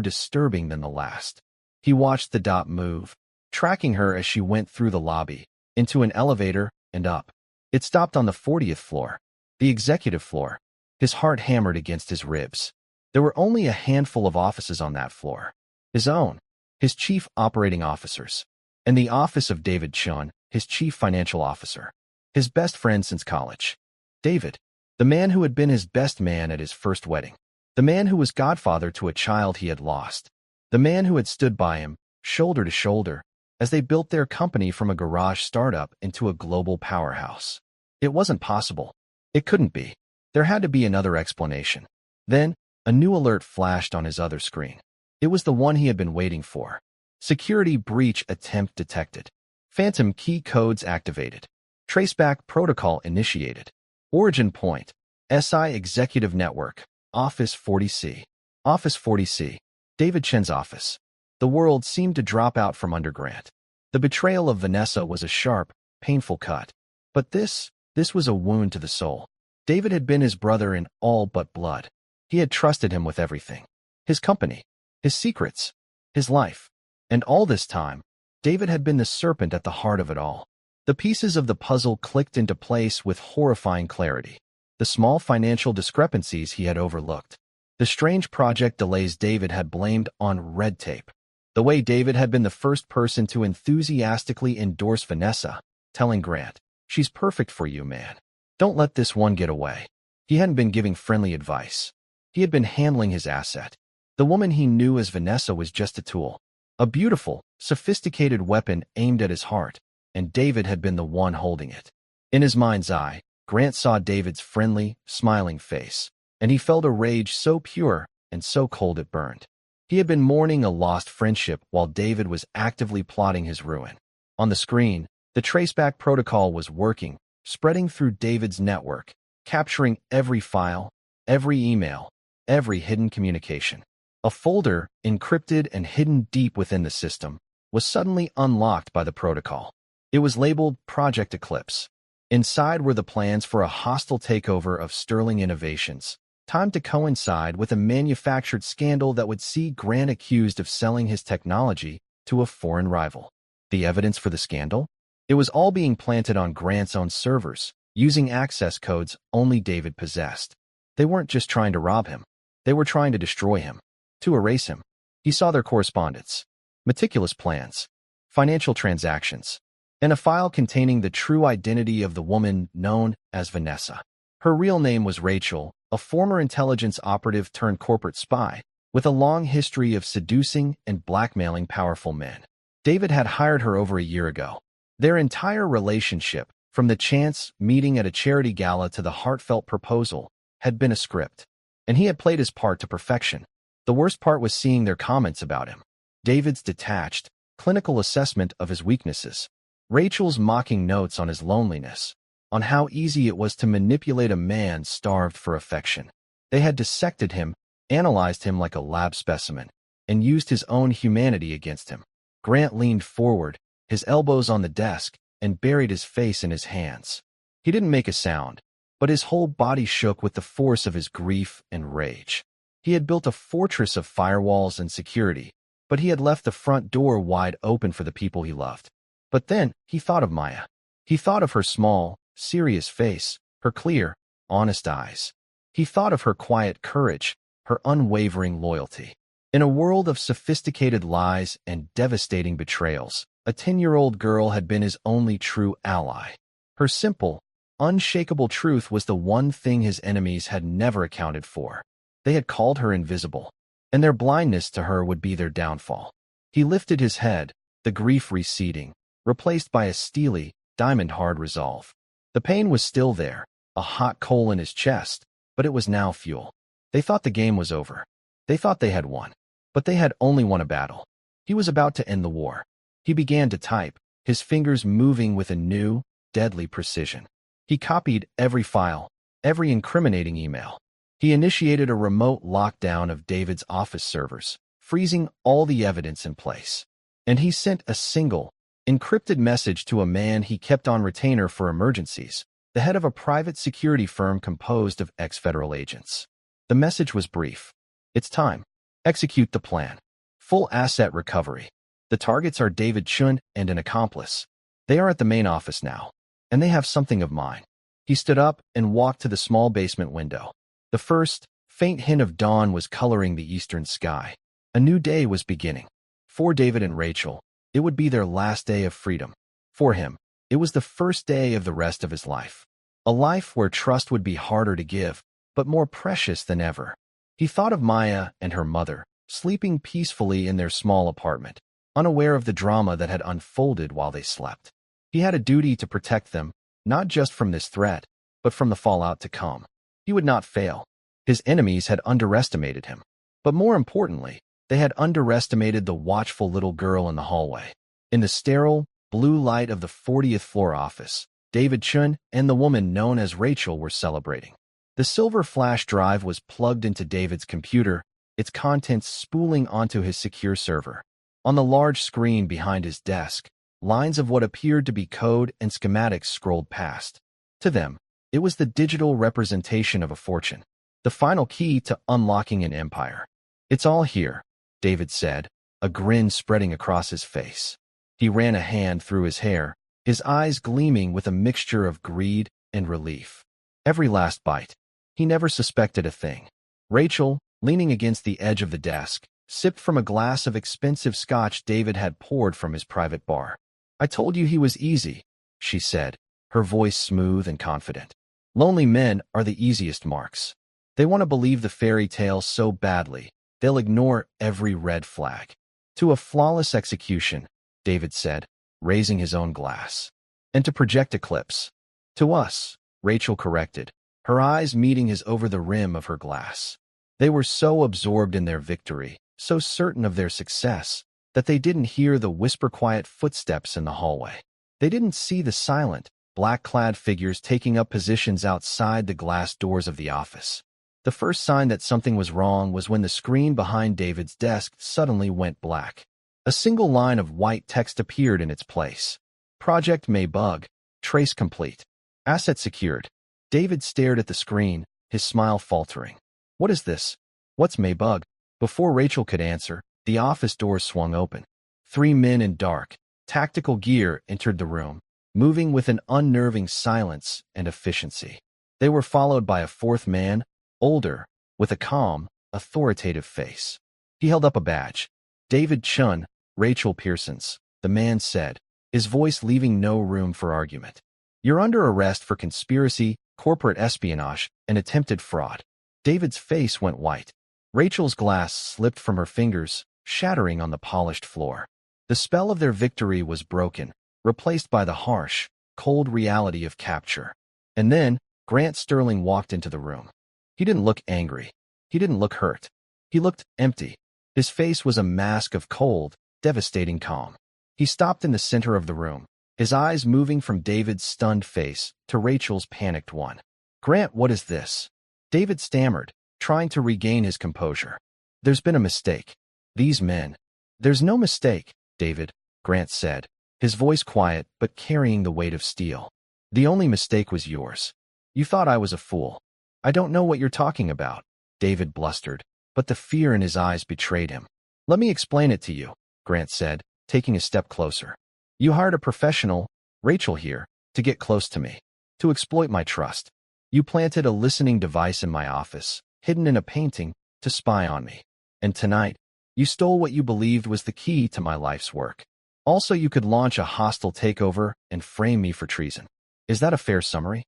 disturbing than the last. He watched the dot move, tracking her as she went through the lobby, into an elevator, and up. It stopped on the 40th floor, the executive floor. His heart hammered against his ribs. There were only a handful of offices on that floor. His own, his chief operating officers, and the office of David Chun, his chief financial officer, his best friend since college. David, the man who had been his best man at his first wedding, the man who was godfather to a child he had lost, the man who had stood by him, shoulder to shoulder, as they built their company from a garage startup into a global powerhouse. It wasn't possible. It couldn't be. There had to be another explanation. Then, a new alert flashed on his other screen. It was the one he had been waiting for. Security breach attempt detected. Phantom key codes activated. Traceback protocol initiated. Origin point. SI Executive Network. Office 40C. Office 40C. David Chen's office. The world seemed to drop out from under Grant. The betrayal of Vanessa was a sharp, painful cut. But this was a wound to the soul. David had been his brother in all but blood. He had trusted him with everything. His company, his secrets, his life. And all this time, David had been the serpent at the heart of it all. The pieces of the puzzle clicked into place with horrifying clarity. The small financial discrepancies he had overlooked. The strange project delays David had blamed on red tape. The way David had been the first person to enthusiastically endorse Vanessa, telling Grant, "She's perfect for you, man. Don't let this one get away." He hadn't been giving friendly advice. He had been handling his asset. The woman he knew as Vanessa was just a tool. A beautiful, sophisticated weapon aimed at his heart, and David had been the one holding it. In his mind's eye, Grant saw David's friendly, smiling face, and he felt a rage so pure and so cold it burned. He had been mourning a lost friendship while David was actively plotting his ruin. On the screen, the traceback protocol was working, spreading through David's network, capturing every file, every email, every hidden communication. A folder, encrypted and hidden deep within the system, was suddenly unlocked by the protocol. It was labeled Project Eclipse. Inside were the plans for a hostile takeover of Sterling Innovations, timed to coincide with a manufactured scandal that would see Grant accused of selling his technology to a foreign rival. The evidence for the scandal? It was all being planted on Grant's own servers, using access codes only David possessed. They weren't just trying to rob him. They were trying to destroy him, to erase him. He saw their correspondence, meticulous plans, financial transactions, and a file containing the true identity of the woman known as Vanessa. Her real name was Rachel, a former intelligence operative turned corporate spy, with a long history of seducing and blackmailing powerful men. David had hired her over a year ago. Their entire relationship, from the chance meeting at a charity gala to the heartfelt proposal, had been a script, and he had played his part to perfection. The worst part was seeing their comments about him. David's detached, clinical assessment of his weaknesses. Rachel's mocking notes on his loneliness, on how easy it was to manipulate a man starved for affection. They had dissected him, analyzed him like a lab specimen, and used his own humanity against him. Grant leaned forward, his elbows on the desk, and buried his face in his hands. He didn't make a sound, but his whole body shook with the force of his grief and rage. He had built a fortress of firewalls and security, but he had left the front door wide open for the people he loved. But then he thought of Maya. He thought of her small, serious face, her clear, honest eyes. He thought of her quiet courage, her unwavering loyalty. In a world of sophisticated lies and devastating betrayals, a 10-year-old girl had been his only true ally. Her simple, unshakable truth was the one thing his enemies had never accounted for. They had called her invisible, and their blindness to her would be their downfall. He lifted his head, the grief receding, replaced by a steely, diamond-hard resolve. The pain was still there, a hot coal in his chest, but it was now fuel. They thought the game was over. They thought they had won. But they had only won a battle. He was about to end the war. He began to type, his fingers moving with a new, deadly precision. He copied every file, every incriminating email. He initiated a remote lockdown of David's office servers, freezing all the evidence in place. And he sent a single, encrypted message to a man he kept on retainer for emergencies, the head of a private security firm composed of ex-federal agents. The message was brief. It's time. Execute the plan. Full asset recovery. The targets are David Chun and an accomplice. They are at the main office now, and they have something of mine. He stood up and walked to the small basement window. The first, faint hint of dawn was coloring the eastern sky. A new day was beginning. For David and Rachel, it would be their last day of freedom. For him, it was the first day of the rest of his life. A life where trust would be harder to give, but more precious than ever. He thought of Maya and her mother, sleeping peacefully in their small apartment, unaware of the drama that had unfolded while they slept. He had a duty to protect them, not just from this threat, but from the fallout to come. He would not fail. His enemies had underestimated him. But more importantly, they had underestimated the watchful little girl in the hallway. In the sterile, blue light of the 40th floor office, David Chun and the woman known as Rachel were celebrating. The silver flash drive was plugged into David's computer, its contents spooling onto his secure server. On the large screen behind his desk, lines of what appeared to be code and schematics scrolled past. To them, it was the digital representation of a fortune, the final key to unlocking an empire. It's all here, David said, a grin spreading across his face. He ran a hand through his hair, his eyes gleaming with a mixture of greed and relief. Every last bite. He never suspected a thing. Rachel, leaning against the edge of the desk, sipped from a glass of expensive scotch David had poured from his private bar. I told you he was easy, she said, her voice smooth and confident. Lonely men are the easiest marks. They want to believe the fairy tale so badly, they'll ignore every red flag. To a flawless execution, David said, raising his own glass. And to Project Eclipse. To us, Rachel corrected, her eyes meeting his over the rim of her glass. They were so absorbed in their victory, so certain of their success, that they didn't hear the whisper-quiet footsteps in the hallway. They didn't see the silent, black-clad figures taking up positions outside the glass doors of the office. The first sign that something was wrong was when the screen behind David's desk suddenly went black. A single line of white text appeared in its place. Project may bug. Trace complete. Asset secured. David stared at the screen, his smile faltering. What is this? What's may bug? Before Rachel could answer, the office doors swung open. 3 men in dark, tactical gear entered the room, moving with an unnerving silence and efficiency. They were followed by a fourth man, older, with a calm, authoritative face. He held up a badge. David Chun, Rachel Pearsons, the man said, his voice leaving no room for argument. You're under arrest for conspiracy, corporate espionage, and attempted fraud. David's face went white. Rachel's glass slipped from her fingers, shattering on the polished floor. The spell of their victory was broken, replaced by the harsh, cold reality of capture. And then, Grant Sterling walked into the room. He didn't look angry. He didn't look hurt. He looked empty. His face was a mask of cold, devastating calm. He stopped in the center of the room, his eyes moving from David's stunned face to Rachel's panicked one. Grant, what is this? David stammered, trying to regain his composure. There's been a mistake. These men. There's no mistake, David, Grant said, his voice quiet but carrying the weight of steel. The only mistake was yours. You thought I was a fool. I don't know what you're talking about, David blustered, but the fear in his eyes betrayed him. Let me explain it to you, Grant said, taking a step closer. You hired a professional, Rachel here, to get close to me, to exploit my trust. You planted a listening device in my office, hidden in a painting, to spy on me. And tonight, you stole what you believed was the key to my life's work. Also, you could launch a hostile takeover and frame me for treason. Is that a fair summary?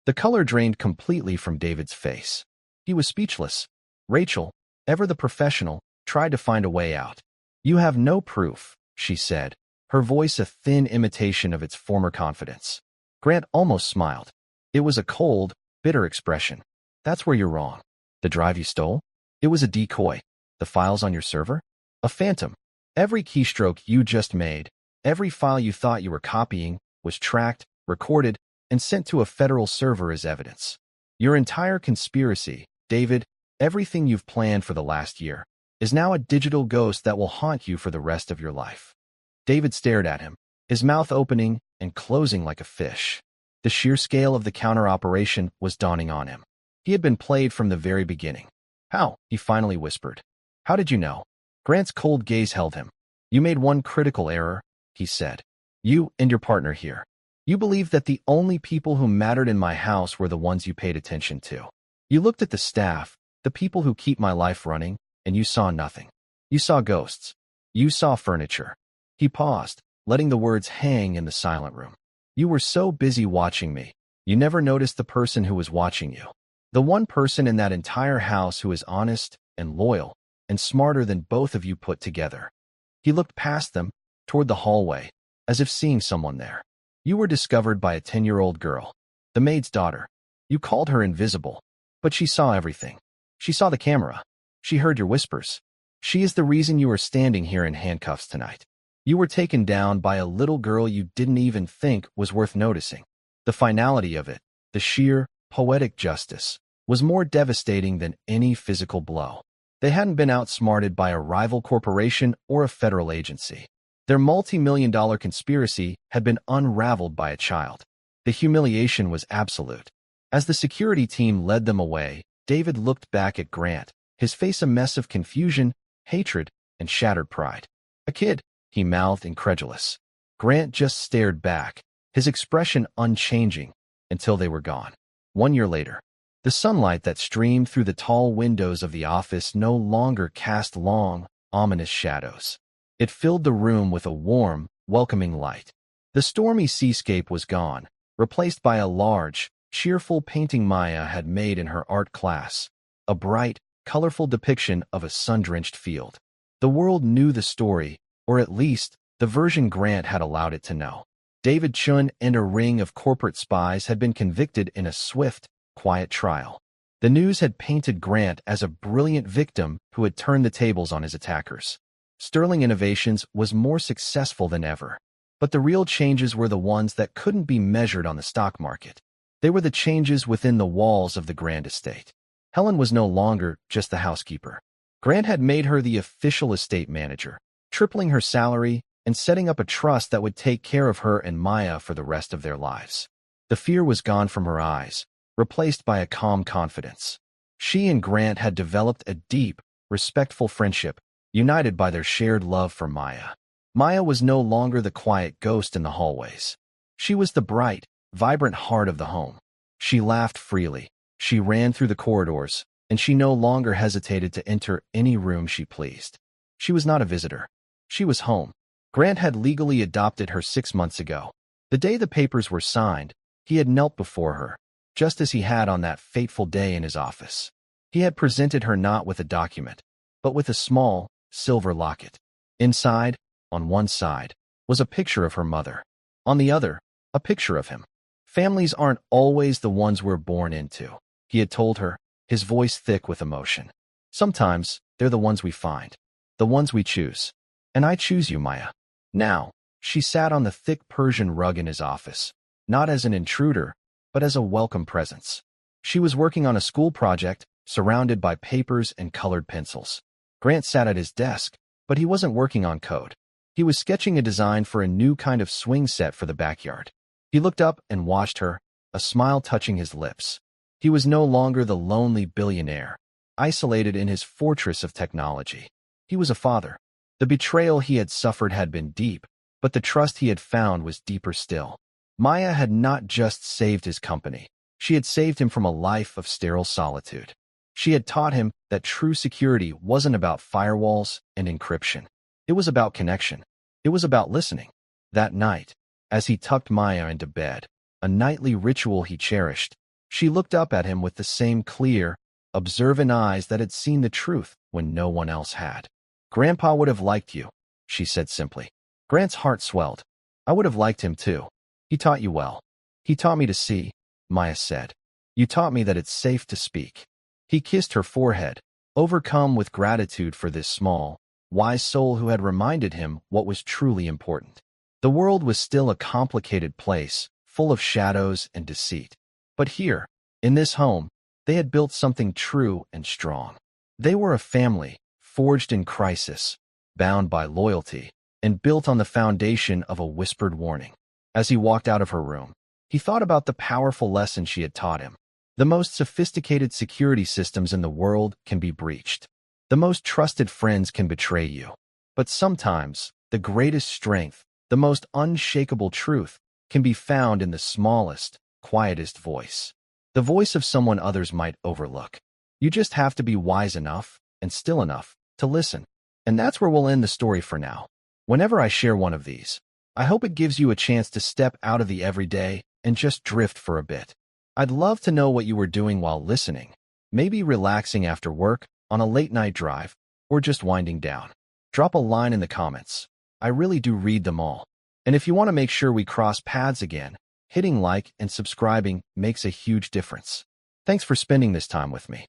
The color drained completely from David's face. He was speechless. Rachel, ever the professional, tried to find a way out. You have no proof, she said, her voice a thin imitation of its former confidence. Grant almost smiled. It was a cold, bitter expression. That's where you're wrong. The drive you stole? It was a decoy. The files on your server? A phantom. Every keystroke you just made, every file you thought you were copying, was tracked, recorded, and sent to a federal server as evidence. Your entire conspiracy, David, everything you've planned for the last year, is now a digital ghost that will haunt you for the rest of your life. David stared at him, his mouth opening and closing like a fish. The sheer scale of the counter-operation was dawning on him. He had been played from the very beginning. How? He finally whispered. How did you know? Grant's cold gaze held him. You made one critical error, he said. You and your partner here. You believed that the only people who mattered in my house were the ones you paid attention to. You looked at the staff, the people who keep my life running, and you saw nothing. You saw ghosts. You saw furniture. He paused, letting the words hang in the silent room. You were so busy watching me, you never noticed the person who was watching you. The one person in that entire house who is honest and loyal and smarter than both of you put together. He looked past them, toward the hallway, as if seeing someone there. You were discovered by a 10-year-old girl, the maid's daughter. You called her invisible, but she saw everything. She saw the camera. She heard your whispers. She is the reason you are standing here in handcuffs tonight. You were taken down by a little girl you didn't even think was worth noticing. The finality of it, the sheer, poetic justice, was more devastating than any physical blow. They hadn't been outsmarted by a rival corporation or a federal agency. Their multi-million-dollar conspiracy had been unraveled by a child. The humiliation was absolute. As the security team led them away, David looked back at Grant, his face a mess of confusion, hatred, and shattered pride. A kid, he mouthed incredulous. Grant just stared back, his expression unchanging, until they were gone. 1 year later, the sunlight that streamed through the tall windows of the office no longer cast long, ominous shadows. It filled the room with a warm, welcoming light. The stormy seascape was gone, replaced by a large, cheerful painting Maya had made in her art class, a bright, colorful depiction of a sun-drenched field. The world knew the story, or at least, the version Grant had allowed it to know. David Chun and a ring of corporate spies had been convicted in a swift, quiet trial. The news had painted Grant as a brilliant victim who had turned the tables on his attackers. Sterling Innovations was more successful than ever. But the real changes were the ones that couldn't be measured on the stock market. They were the changes within the walls of the Grand Estate. Helen was no longer just the housekeeper. Grant had made her the official estate manager, tripling her salary and setting up a trust that would take care of her and Maya for the rest of their lives. The fear was gone from her eyes, replaced by a calm confidence. She and Grant had developed a deep, respectful friendship, united by their shared love for Maya. Maya was no longer the quiet ghost in the hallways. She was the bright, vibrant heart of the home. She laughed freely, she ran through the corridors, and she no longer hesitated to enter any room she pleased. She was not a visitor. She was home. Grant had legally adopted her 6 months ago. The day the papers were signed, he had knelt before her, just as he had on that fateful day in his office. He had presented her not with a document, but with a small, silver locket. Inside, on one side, was a picture of her mother. On the other, a picture of him. Families aren't always the ones we're born into, he had told her, his voice thick with emotion. Sometimes, they're the ones we find, the ones we choose. And I choose you, Maya. Now, she sat on the thick Persian rug in his office, not as an intruder, but as a welcome presence. She was working on a school project, surrounded by papers and colored pencils. Grant sat at his desk, but he wasn't working on code. He was sketching a design for a new kind of swing set for the backyard. He looked up and watched her, a smile touching his lips. He was no longer the lonely billionaire, isolated in his fortress of technology. He was a father. The betrayal he had suffered had been deep, but the trust he had found was deeper still. Maya had not just saved his company. She had saved him from a life of sterile solitude. She had taught him that true security wasn't about firewalls and encryption. It was about connection. It was about listening. That night, as he tucked Maya into bed, a nightly ritual he cherished, she looked up at him with the same clear, observant eyes that had seen the truth when no one else had. "Grandpa would have liked you," she said simply. Grant's heart swelled. "I would have liked him too. He taught you well." "He taught me to see," Maya said. "You taught me that it's safe to speak." He kissed her forehead, overcome with gratitude for this small, wise soul who had reminded him what was truly important. The world was still a complicated place, full of shadows and deceit. But here, in this home, they had built something true and strong. They were a family, forged in crisis, bound by loyalty, and built on the foundation of a whispered warning. As he walked out of her room, he thought about the powerful lesson she had taught him. The most sophisticated security systems in the world can be breached. The most trusted friends can betray you. But sometimes, the greatest strength, the most unshakable truth, can be found in the smallest, quietest voice. The voice of someone others might overlook. You just have to be wise enough and still enough to listen. And that's where we'll end the story for now. Whenever I share one of these, I hope it gives you a chance to step out of the everyday and just drift for a bit. I'd love to know what you were doing while listening, maybe relaxing after work, on a late-night drive, or just winding down. Drop a line in the comments. I really do read them all. And if you want to make sure we cross paths again, hitting like and subscribing makes a huge difference. Thanks for spending this time with me.